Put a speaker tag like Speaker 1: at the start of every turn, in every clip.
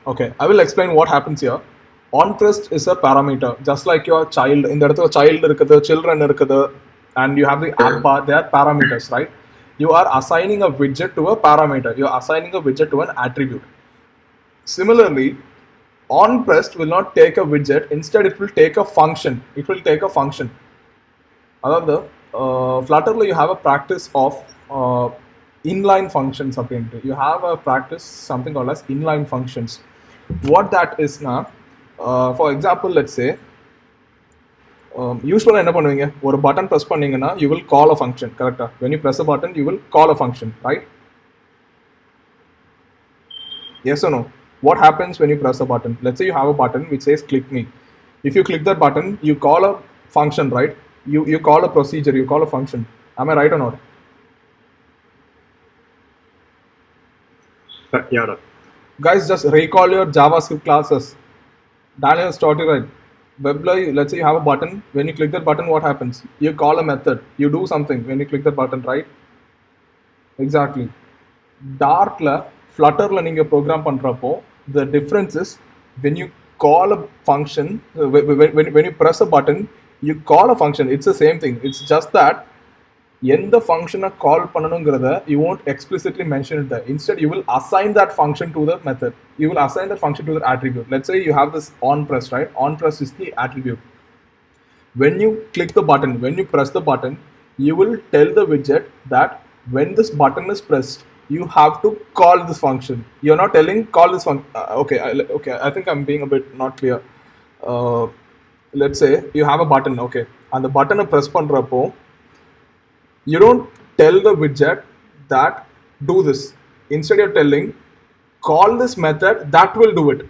Speaker 1: Okay, I will explain what happens here. OnPressed is a parameter, just like your child. In the child irukkudu, children irukkudu, and you have the app bar. They are parameters, right? You are assigning a widget to a parameter. You are assigning a widget to an attribute. Similarly, OnPressed will not take a widget. Instead, it will take a function. It will take a function. அதாவது Flutterல you have a practice of inline functions அப்படின்ட்டு. You have a practice something called as inline functions. What that is now, for example, let's say யூஸ்வலாக என்ன பண்ணுவீங்க, ஒரு button press பண்ணீங்கன்னா you will call a function, கரெக்டாக? when you press a button you will call a function, right? Yes or no? What happens when you press a button? Let's say you have a button which says click me. If you click that button, you call a function, right? You call a procedure, you call a function. Am I right or not?
Speaker 2: Yeah.
Speaker 1: Guys, just recall your JavaScript classes. Daniel started right. Webly, let's say you have a button. When you click that button, what happens? You call a method. You do something when you click that button, right? Exactly. Darkla, Flutterla நீங்க program பண்றப்போ, the difference is when you call a function, when you press a button, you call a function. It's the same thing. It's just that எந்த ஃபங்க்ஷனை கால் பண்ணணுங்கிறத you won't explicitly mention it there. Instead, you will assign that function to the method. You will assign that function to the attribute. Let's say you have this onPress, right? onPress is the attribute. When you click the button, when you press the button, you will tell the widget that when this button is pressed, you have to call this function. You're not telling call this function. Okay, I think I'm being a bit not clear. Let's say you have a button, okay, and the button press பண்றப்போ you don't tell the widget that do this. Instead, you're telling call this method that will do it.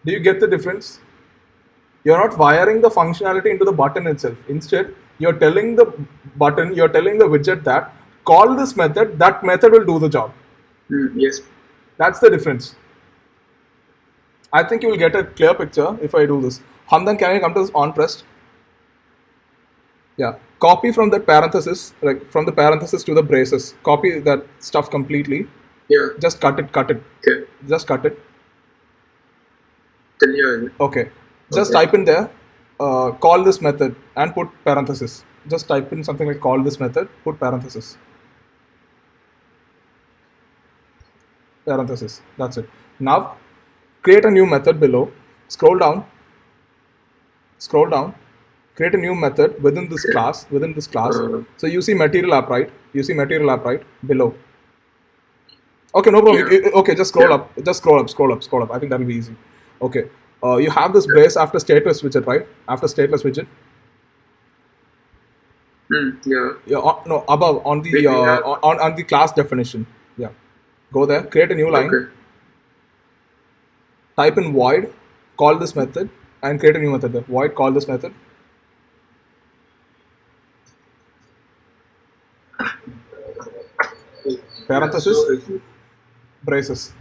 Speaker 1: Do you get the difference? You're not wiring the functionality into the button itself. Instead, you're telling the button, you're telling the widget that call this method, that method will do the job.
Speaker 2: Yes.
Speaker 1: That's the difference. I think you will get a clear picture if I do this. Hamdan, can you come to this onPressed? Yeah. Copy from that parenthesis, like from the parenthesis to the braces. Copy that stuff completely.
Speaker 2: Yeah.
Speaker 1: Just cut it. Okay. Just cut it. Okay. Just type in there, call this method and put parenthesis. Just type in something like call this method, put parenthesis. Parenthesis. That's it. Now, create a new method below. Scroll down. Create a new method within this class. So you see material app, right? Below. Okay, no problem. Okay, just scroll up. Scroll up. I think that will be easy. Okay. You have this brace after stateless widget, right? After stateless widget.
Speaker 2: Yeah.
Speaker 1: No, above on the on the class definition. Yeah. Go there. Create a new line.
Speaker 2: Okay.
Speaker 1: Type in void. Call this method and create a new method there. Void. Call this method. Parenthesis, braces,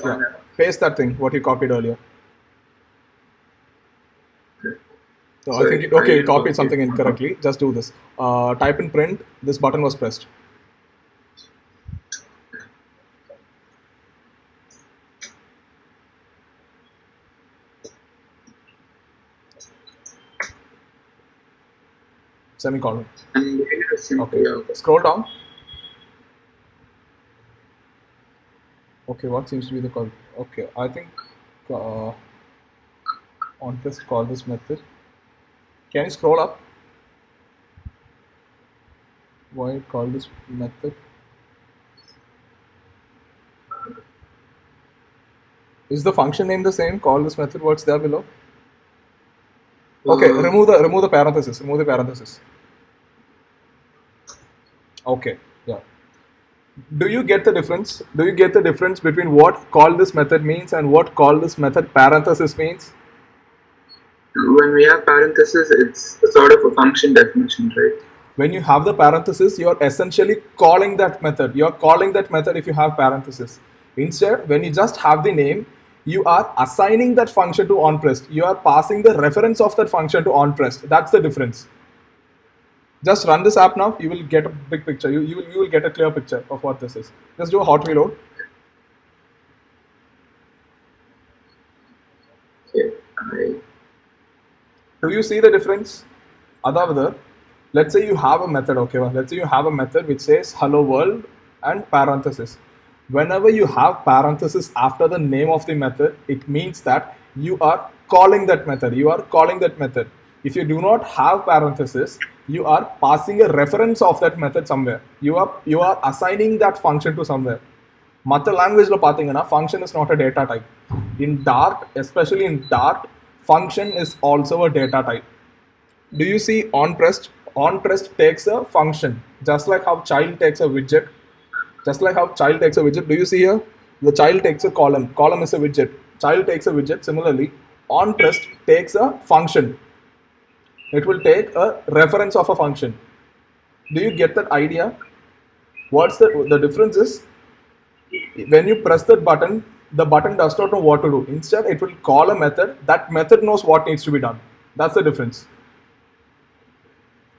Speaker 1: yeah. Paste that thing, what you copied earlier. So I think, you copied something incorrectly. Just do this. Type in print, this button was pressed. Semicolon. Okay. Scroll down. Okay, what seems to be the call? Okay, I think onPressed call this method. Can you scroll up? Why call this method? Is the function name the same? Call this method. What's there below? Okay, remove the parenthesis. Okay, yeah. Do you get the difference? Between what call this method means and what call this method parenthesis means?
Speaker 2: When we have parenthesis, it's sort of a function definition, right?
Speaker 1: When you have the parenthesis, you're essentially calling that method. You're calling that method if you have parenthesis. Instead, when you just have the name, you are assigning that function to onPressed. You are passing the reference of that function to onPressed. That's the difference. Just run this app now. You will get a big picture. You will get a clear picture of what this is. Just do a hot reload.
Speaker 2: Okay. I
Speaker 1: Do you see the difference? Adavadar, let's say you have a method, okay? Let's say you have a method which says hello world and parenthesis. Whenever you have parenthesis after the name of the method, it means that you are calling that method. You are calling that method. If you do not have parenthesis, you are passing a reference of that method somewhere. You are assigning that function to somewhere. மற்ற லாங்குவேஜில் பார்த்தீங்கன்னா function is not a data type. In Dart, especially in Dart, function is also a data type. Do you see onPressed? OnPressed takes a function, just like how child takes a widget. Just like how child takes a widget. Do you see here? The child takes a column. Column is a widget. Child takes a widget. Similarly, onPressed takes a function. It will take a reference of a function. Do you get that idea? What's the difference is, when you press that button, the button does not know what to do. Instead, it will call a method. That method knows what needs to be done. That's the difference.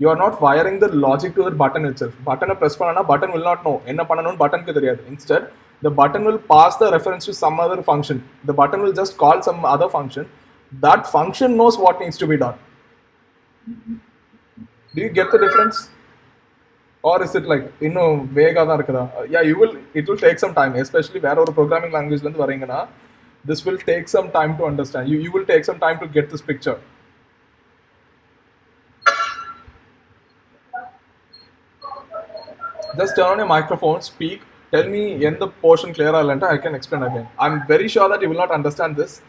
Speaker 1: You are not wiring the logic to the button itself. Button press panana, button will not know enna pananum button ku theriyadu. Instead, the button will pass the reference to some other function. The button will just call some other function. That function knows what needs to be done. Do you get the difference? Or is it like vague ah irukada? Yeah, it will take some time, especially where ஒரு programming language la varengana. This will take some time to understand. You will take some time to get this picture. Just turn on your microphone, speak, tell me when the portion clear alanta, I can explain again. I'm very sure that you will not understand this.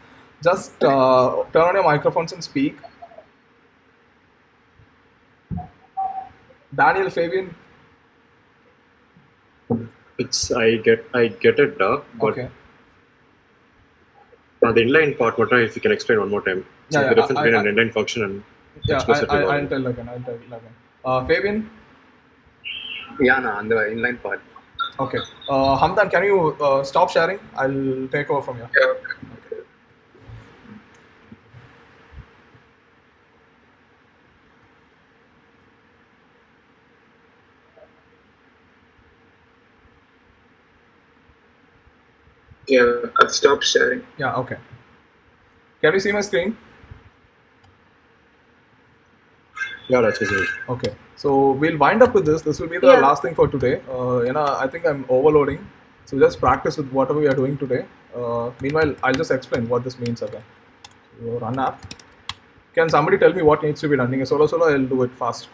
Speaker 1: Just turn on your microphones and speak. Daniel, Fabian.
Speaker 3: I get it, but
Speaker 1: Okay.
Speaker 3: The inline part, if you can explain one more time.
Speaker 1: Yeah,
Speaker 3: the difference between an inline function and
Speaker 1: Yeah,
Speaker 3: explicit
Speaker 1: I'll
Speaker 3: resolve.
Speaker 1: tell again. Fabian.
Speaker 4: Yeah, no, on the inline part.
Speaker 1: Okay. Hamdan, can you stop sharing? I'll take over from here.
Speaker 2: yeah. Yeah, I've stopped sharing.
Speaker 1: Yeah, okay. Can you see my screen?
Speaker 3: Yeah, that's visible.
Speaker 1: Okay. So we'll wind up with this. This will be the
Speaker 5: Yeah.
Speaker 1: last thing for today. I think I'm overloading. So just practice with whatever we are doing today. Meanwhile, I'll just explain what this means again. So run app. Can somebody tell me what needs to be done? In a solo, I'll do it fast.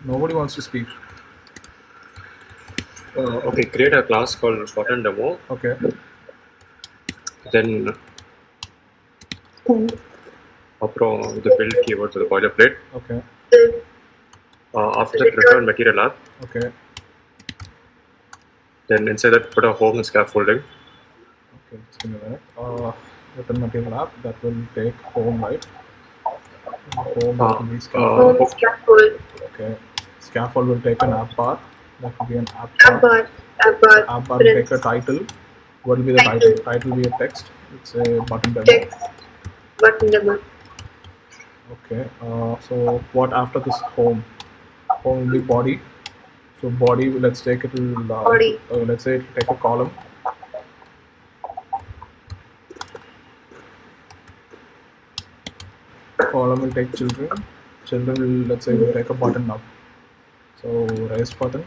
Speaker 1: Nobody wants to speak.
Speaker 3: Okay, create a class called button demo.
Speaker 1: Okay.
Speaker 3: Then அப்புறம் the build keyword to the boilerplate.
Speaker 1: Okay.
Speaker 3: After that, return material app.
Speaker 1: Okay.
Speaker 3: Then inside that, put a home and scaffolding.
Speaker 1: Okay. Just give me a minute. Return material app. That will take home, right? Home will be scaffold.
Speaker 5: Home scaffold,
Speaker 1: Okay. Scaffold will take an app bar. That will be an app
Speaker 5: app
Speaker 1: bar.
Speaker 5: bar,
Speaker 1: App bar will take a
Speaker 5: prints,
Speaker 1: title. What will be the
Speaker 5: Title.
Speaker 1: title? Title will be a text. It's a button demo.
Speaker 5: text, button demo,
Speaker 1: Okay. So what after this home? Home will be body. So body, let's take it to
Speaker 5: Body.
Speaker 1: let's say take a column. Column will take children. Children will, let's say, will take a button now. So raise button.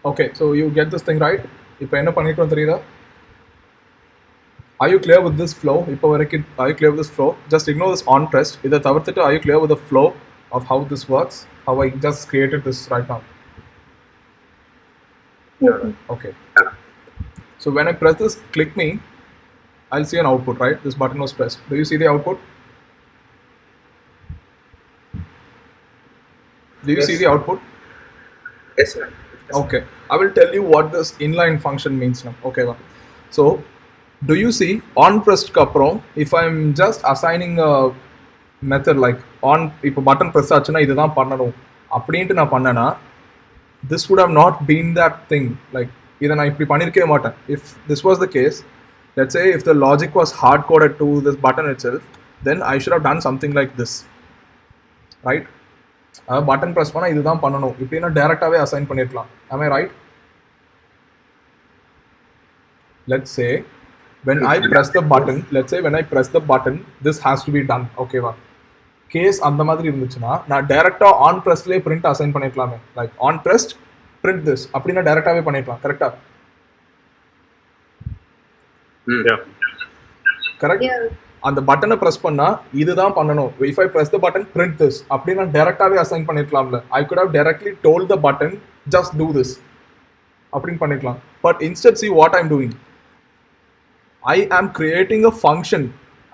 Speaker 1: Okay, so you get this thing right. இப்போ என்ன பண்ணிட்டோம் தெரியுதா? Are you clear with this flow? இப்போ வரைக்கும் are you clear with this flow? Just ignore this on pressed. இதை தவிர்த்துட்டு are you clear with the flow of how this works? How I just created this right now. Okay. So when I press this click me, I'll see an output, right? This button was pressed. Do you see the output? Do you see the output?
Speaker 2: Yes, sir.
Speaker 1: Okay, I will tell you what this inline function means now. Okay, so do you see on pressed kaprom, if I'm just assigning a method like on if a button press ஆச்சுனா இதுதான் பண்ணணும் அப்படின்ட்டு நான் பண்ணேனா this would have not been that thing. Like இதை நான் இப்படி பண்ணியிருக்கவே மாட்டேன். If this was the case, let's say if the logic was hard coded to this button itself, then I should have done something like this, right? Button press பண்ணால் இதுதான் பண்ணணும் இப்படின்னா டேரெக்டாகவே assign பண்ணியிருக்கலாம். Am I right? Let's say when I press the button, this has to be done. ஓகேவா? Case அந்த மாதிரி இருந்துச்சுன்னா நான் டேரெக்டாக ஆன் ப்ரெஸ்லேயே பிரிண்ட் அசைன் பண்ணியிருக்கலாமே. Like on press print this அப்படின்னா டேரெக்டாகவே பண்ணியிருக்கலாம். கரெக்டா? கரெக்ட். அந்த பட்டனை ப்ரெஸ் பண்ணா இதுதான் பண்ணணும். If I press the button, print this அப்படின்னா டேரெக்டாகவே assign பண்ணிருக்கலாம்ல. I could have directly told the button just do this அப்படின்னு பண்ணிக்கலாம். But instead see what I'm doing. I am creating a function.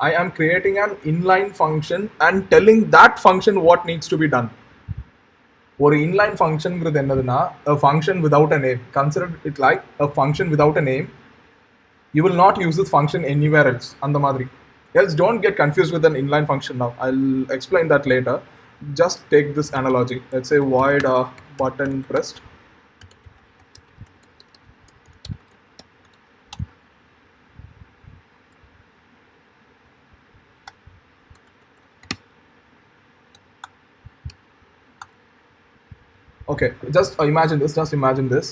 Speaker 1: I am creating an inline function and telling that function what needs to be done. ஒரு inline functionங்கிறது என்னதுன்னா a function without a name. Consider it like a function without a name. You will not use this function anywhere else. அந்த மாதிரி. Else don't get confused with an inline function now. I'll explain that later. Just take this analogy. Let's say void button pressed. Okay, just imagine this.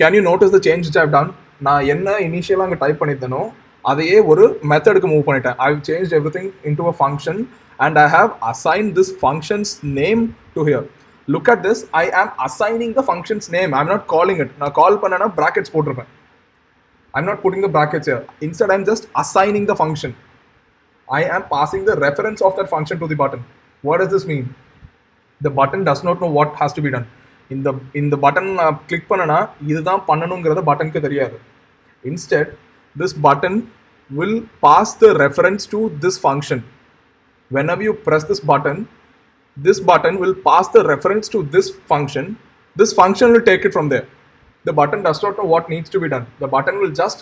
Speaker 1: Can you notice the change which I've done? நான் என்ன இனிஷியலாக அங்கே type பண்ணியிருந்தேனோ அதையே ஒரு மெத்தடுக்கு move பண்ணிட்டேன். I have change everything into a function and I have assign this function's name to here. Look at this, I am assigning the function's name. I am not calling it. நான் call பண்ணேன்னா brackets போட்டிருப்பேன். I am not putting the brackets here. Instead I am just assigning the function. I am passing the reference of that function to the button. What does this mean? The button does not know what has to be done. In the button click பண்ணனா இதுதான் பண்ணணும்ங்கறது பட்டனுக்கு தெரியாது. Instead, this button will pass the reference to this function. Whenever you press this button will pass the reference to this function. This function will take it from there. The button does not know what needs to be done. The button will just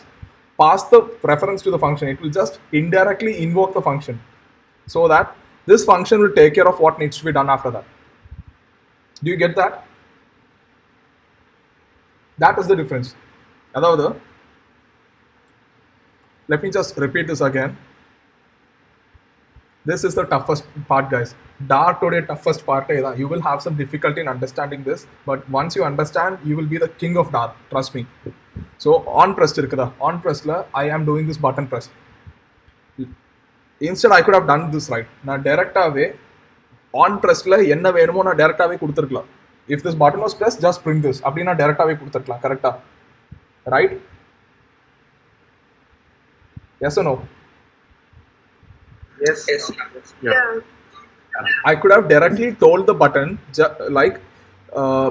Speaker 1: pass the reference to the function. It will just indirectly invoke the function so that this function will take care of what needs to be done after that. Do you get that? That is the difference. Adavadhu, let me just repeat this again. This is the toughest part, guys. Dart today toughest part. You will have some difficulty in understanding this, but once you understand, you will be the king of Dart. Trust me. So on pressed irukada. On pressed la I am doing this button press. Instead I could have done this right. Na direct away on pressed la enna venumo na direct away kuduthirukla. If this button was pressed, just print this. Appadina direct away kuduthirukla. Correct? Right? Yes or no?
Speaker 2: Yes.
Speaker 5: Yeah.
Speaker 1: I could have directly told the button like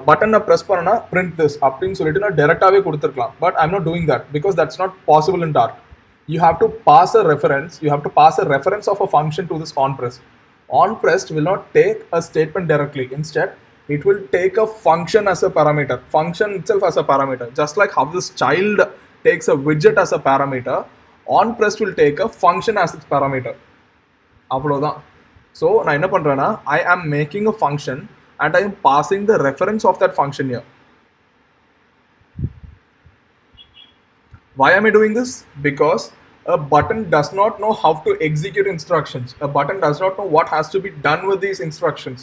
Speaker 1: button press பண்ணனா print this அப்படின்னு சொல்லிட்டு நான் டைரக்டாவே கொடுத்திருக்கலாம். But I'm not doing that because that's not possible in Dart. You have to pass a reference of a function to this onPressed. OnPressed will not take a statement directly. Instead, it will take a function as a parameter. Function itself as a parameter. Just like how this child takes a widget as a parameter, OnPressed will take a function as its parameter. அவ்வளவுதான். So நான் என்ன பண்றேன்னா I am making a function and I am passing the reference of that function here. Why am I doing this? Because a button does not know how to execute instructions. A button does not know what has to be done with these instructions.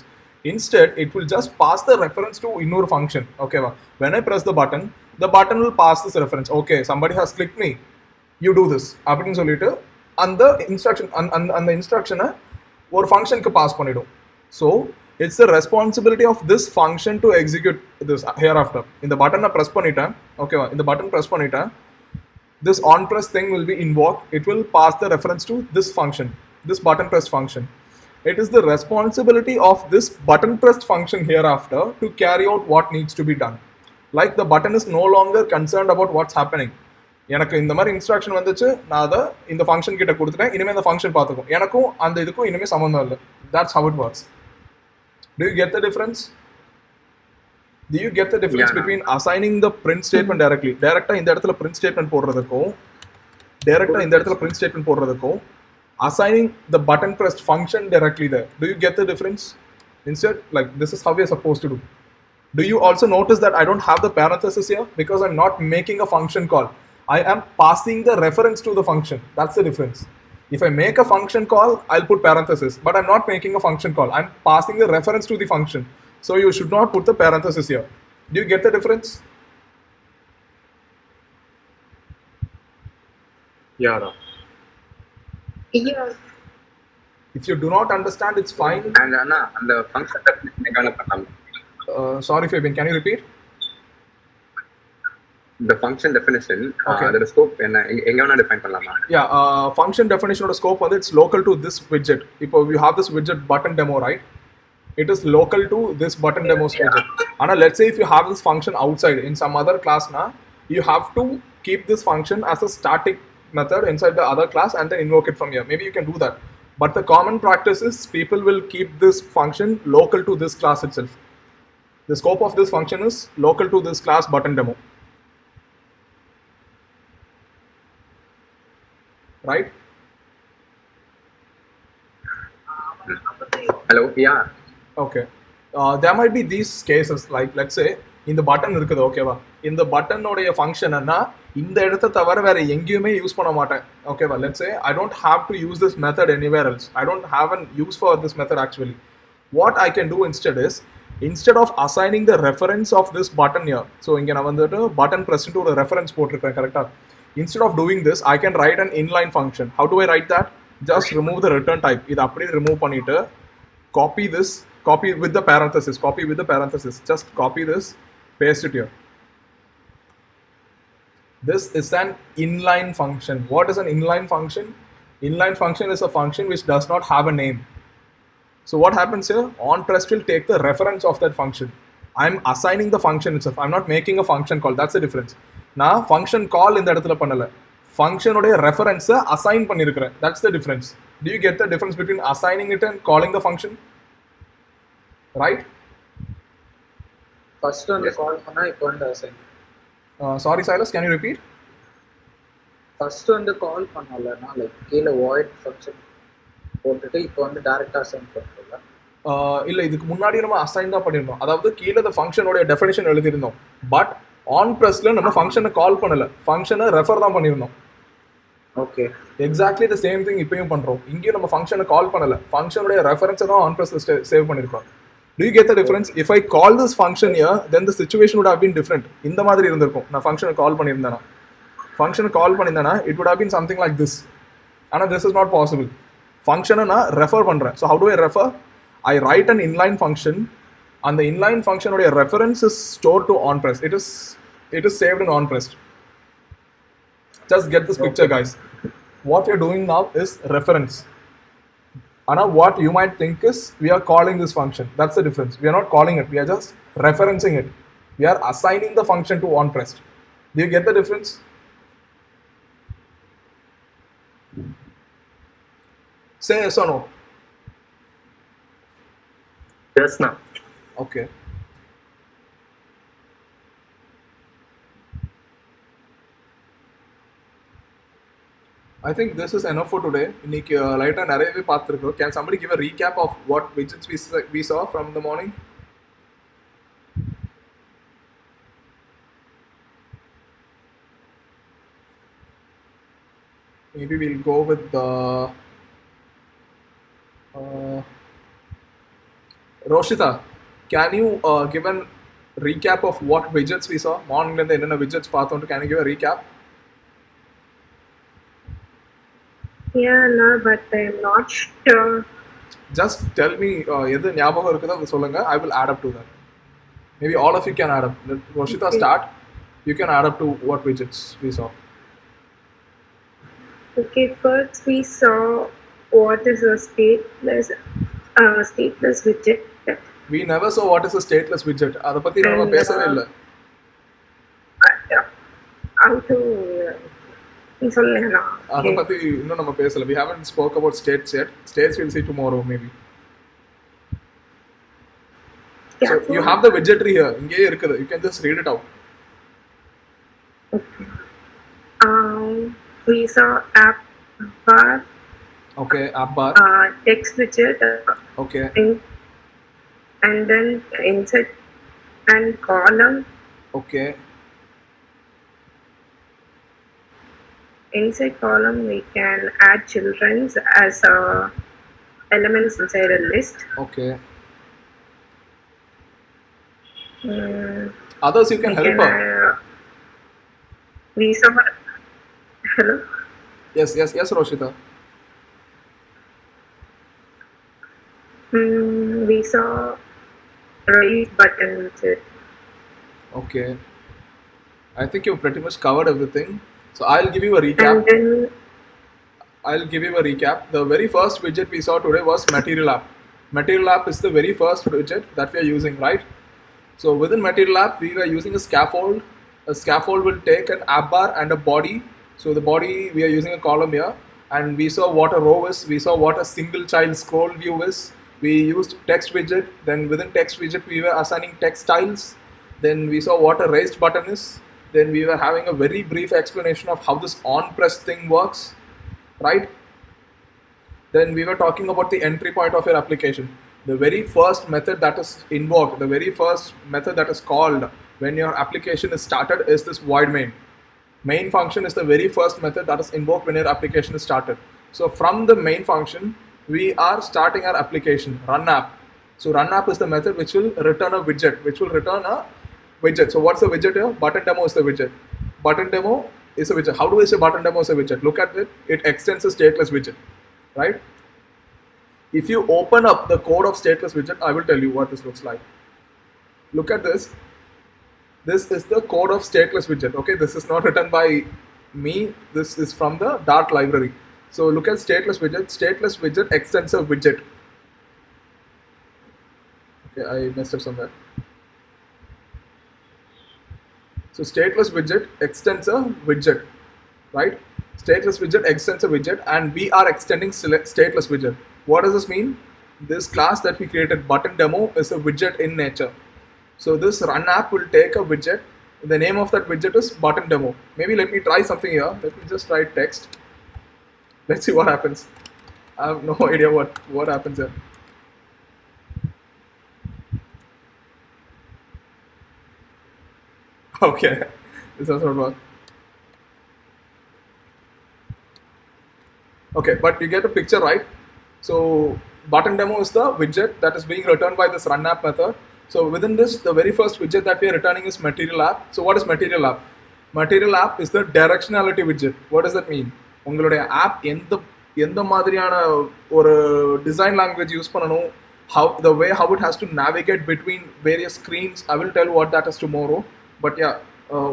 Speaker 1: Instead, it will just pass the reference to inner function. Okay, when I press the button will pass this reference. Okay, somebody has clicked me. You do this. அப்படின்னு சொல்லிட்டு அந்த இன்ஸ்ட்ரக்ஷனை ஒரு ஃபங்க்ஷனுக்கு pass பண்ணிடும். So it's the responsibility of this function to execute this here after. இந்த பட்டனை press பண்ணிட்டேன். ஓகேவா? இந்த பட்டன் ப்ரெஸ் பண்ணிட்டேன். this onPress thing will be invoked. It will pass the reference to this function, this button pressed function. It is the responsibility of this button pressed function hereafter to carry out what needs to be done. Like the button is no longer concerned about what's happening. எனக்கு இந்த மாதிரி instruction வந்துச்சு, நான் அதை இந்த function கிட்ட கொடுத்துட்டேன், இனிமேல் இந்த ஃபங்க்ஷன் பார்த்துக்கும், எனக்கும் அந்த இதுக்கும் இனிமேல் சம்மந்தம் இல்லை. That's how it works. Do you get the difference? Do you get the difference between assigning the print statement directly, டைரக்டா இந்த இடத்துல print statement போடுறதுக்கும், டைரக்டா இந்த இடத்துல print statement போடுறதுக்கும், assigning the button pressed function directly there? Do you get the difference? Instead, like this is how we are supposed to do. Do you also notice that I don't have the parenthesis here because I'm not making a function call? I am passing the reference to the function. That's the difference. If I make a function call, I'll put parenthesis, but I'm not making a function call. I'm passing the reference to the function. So you should not put the parenthesis here. Do you get the difference?
Speaker 3: Yeah. No.
Speaker 5: Yeah.
Speaker 1: If you do not understand, it's fine.
Speaker 4: And Anna, and the function definition எங்க பண்ணலாம்?
Speaker 1: Sorry, Fabian, can you repeat?
Speaker 4: The function definition,
Speaker 1: Okay.
Speaker 4: அதோட scope என்ன எங்க வேணா define பண்ணலாமா?
Speaker 1: Yeah, function definition of scope, it's local to this widget. If you have this widget button demo, right? It is local to this button demo widget. And let's say if you have this function outside in some other class, you have to keep this function as a static method inside the other class and then invoke it from here. Maybe you can do that. But the common practice is people will keep this function local to this class itself. The scope of this function is local to this class button demo. Right?
Speaker 4: Hello, yeah.
Speaker 1: Okay. There might be these cases, like let's say இந்த button இருக்குது, ஓகேவா? இந்த பட்டனோடைய function என்ன, இந்த இடத்த தவிர வேற எங்கேயுமே யூஸ் பண்ண மாட்டேன், ஓகேவா? Let's say I don't have to use this method anywhere else. I don't have an use for this method actually. What I can do instead is, instead of assigning the reference of this button here, so இங்க நான் வந்துட்டு button press னு ஒரு reference போட்டிருக்கேன், கரெக்டா? Instead of doing this, I can write an inline function. How do I write that? Just remove the return type. இது அப்படியே remove பண்ணிட்டு copy this, copy with the parenthesis, just copy this, paste it here. This is an inline function. What is an inline function? Inline function is a function which does not have a name. So what happens here? onPress will take the reference of that function. I'm assigning the function itself. I'm not making a function call. That's the difference. நான் function call இந்த இடத்துல பண்ணல, function உடைய reference assign பண்ணிருக்கிறேன். That's the difference. Do you get the difference between assigning it and calling the function? Right?
Speaker 6: First வந்து கால் பண்ணா இப்போ வந்து assign.
Speaker 1: Sorry Silas, can you repeat?
Speaker 6: First வந்து கால் பண்ணலனா லைக் கீழ void function போட்டுட்டு இப்போ வந்து டைரக்டா assign பண்றோம்ல.
Speaker 1: இல்ல, இதுக்கு முன்னாடி நம்ம அசைன் தான் பண்ணிருந்தோம். அதாவது கீழ the ஃபங்க்ஷனோட டெஃபினிஷன் எழுதிருந்தோம். பட் onPressல நம்ம ஃபங்க்ஷனை கால் பண்ணல, ஃபங்க்ஷனை ரெஃபர் தான் பண்ணிருந்தோம்.
Speaker 6: Okay.
Speaker 1: Exactly the same thing இப்பயும் பண்றோம். இங்கேயும் நம்ம ஃபங்க்ஷனை கால் பண்ணல, ஃபங்க்ஷனோட ரெஃபரன்ஸை தான் onPressல சேவ் பண்ணிருக்கோம். Do you get the difference? If I call this function here, then the situation would have been different. இந்த மாதிரி இருந்திருக்கும். நான் ஃபங்க்ஷனை கால் பண்ணியிருந்தேனா, ஃபங்க்ஷனை கால் பண்ணியிருந்தேனா it would have been something like this. ஆனா this is not possible. ஃபங்க்ஷனை நான் ரெஃபர் பண்றேன். So how do I refer? I write an inline function. And the inline function உடைய reference is stored to onPress. It is saved in onPress. Just get this picture, guys. What you're doing now is reference. Anna, what you might think is we are calling this function. That's the difference. We are not calling it. We are just referencing it. We are assigning the function to onPress. Do you get the difference? Say yes or no.
Speaker 3: Yes, no.
Speaker 1: Okay. I think this is enough for today. இன்னைக்கு லைட்டா நிறையவே பார்த்துருக்கோம். Can somebody give a recap of what widgets we saw from the morning? Maybe we'll go with the Roshita. Can you give a recap of what widgets we saw? Morning and then widgets பார்த்தோம். Can you give a recap?
Speaker 5: Yeah, no, but I'm not sure.
Speaker 1: Just tell me எது ஞாபகம் இருக்குதோ அதை சொல்லுங்க. I will add up to that. Maybe all of you can add up. Let Roshita start. You can add up to what widgets we saw.
Speaker 5: Okay, first we saw what is a stateless widget,
Speaker 1: We never saw what is a stateless widget. அதை பத்தி நம்ம
Speaker 5: and
Speaker 1: பேசவே இல்லை.
Speaker 5: how to சொல்லலாம்.
Speaker 1: அதை பத்தி இன்னும் நம்ம பேசல. We haven't spoke about states yet. States we'll see tomorrow maybe. So you have the widgetry here. இங்கேயே இருக்குது. You can just read it out.
Speaker 5: We saw app bar,
Speaker 1: Okay, app bar.
Speaker 5: text widget,
Speaker 1: Okay.
Speaker 5: and then insert and column.
Speaker 1: Okay.
Speaker 5: Inside column we can add children's as elements inside a list.
Speaker 1: Okay. Others you can help her.
Speaker 5: We saw. Hello.
Speaker 1: Yes, Roshita.
Speaker 5: We saw raise button widget.
Speaker 1: Okay. I think you've pretty much covered everything. So I'll give you a recap.
Speaker 5: And then
Speaker 1: The very first widget we saw today was Material App. Material App is the very first widget that we are using, right? So within Material App, we were using a scaffold. A scaffold will take an app bar and a body. So the body, we are using a column here. And we saw what a row is. We saw what a single child scroll view is. We used text widget. Then within text widget, we were assigning text styles. Then we saw what a raised button is. Then we were having a very brief explanation of how this on press thing works, right? Then we were talking about the entry point of your application. The very first method that is invoked, the very first method that is called when your application is started is this void main. Main function is the very first method that is invoked when your application is started. So from the main function, we are starting our application, run app. So run app is the method which will return a widget, So what's the widget here? Button demo is the widget. Button demo is a widget. How do we say button demo is a widget? Look at it. It extends a stateless widget, right? If you open up the code of stateless widget, I will tell you what this looks like. Look at this. This is the code of stateless widget. Okay, this is not written by me. This is from the Dart library. So look at stateless widget. Stateless widget extends a widget. Okay, I messed up somewhere. So stateless widget extends a widget, right? Stateless widget extends a widget, and we are extending stateless widget. What does this mean? This class that we created, button demo, is a widget in nature. So this run app will take a widget. The name of that widget is button demo. Maybe let me try something here. Let me just write text. Let's see what happens. I have no idea what happens here. Okay, this does not work. Okay, but you get the picture, right? So button demo is the widget that is being returned by this run app method. So within this, the very first widget that we are returning is Material App. So what is Material App? Material App is the directionality widget. What does that mean? உங்களுடைய app எந்த மாதிரியான ஒரு design language use பண்ணணும், the way how it has to navigate between various screens. I will tell what that is tomorrow. But yeah,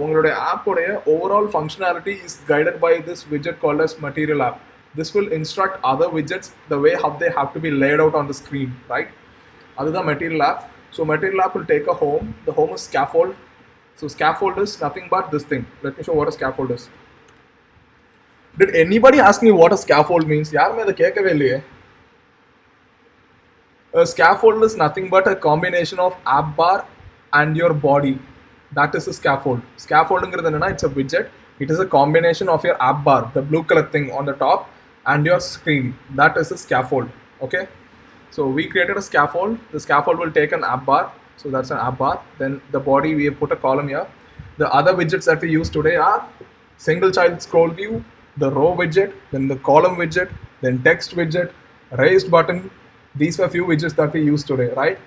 Speaker 1: உங்களுடைய app உடைய overall functionality is guided by this widget called as Material App. This will instruct other widgets the way how they have to be laid out on the screen, right? That's Material App. So Material App will take a home. The home is scaffold. So scaffold is nothing but this thing. Let me show what a scaffold is. Did anybody ask me what a scaffold means? யாருமே அதை கேட்கவே இல்லையே. A scaffold is nothing but a combination of app bar and your body. That is a scaffold. Scaffolding it's a widget. It is a combination of your app bar, the blue color thing on the top, and your screen. That is a scaffold. Okay. So we created a scaffold. The scaffold will take an app bar. So that's an app bar. Then the body, we have put a column here. The other widgets that we use today are single child scroll view, the row widget, then the column widget, then text widget, raised button. These were few widgets that we used today, right?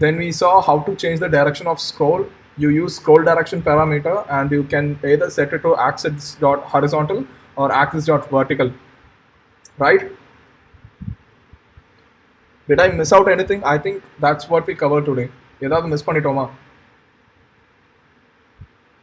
Speaker 1: Then we saw how to change the direction of scroll. You use scroll direction parameter, and you can either set it to axis.horizontal or axis.vertical, right? Did I miss out anything? I think that's what we covered today. ஏதாவது miss பண்ணிட்டோமா?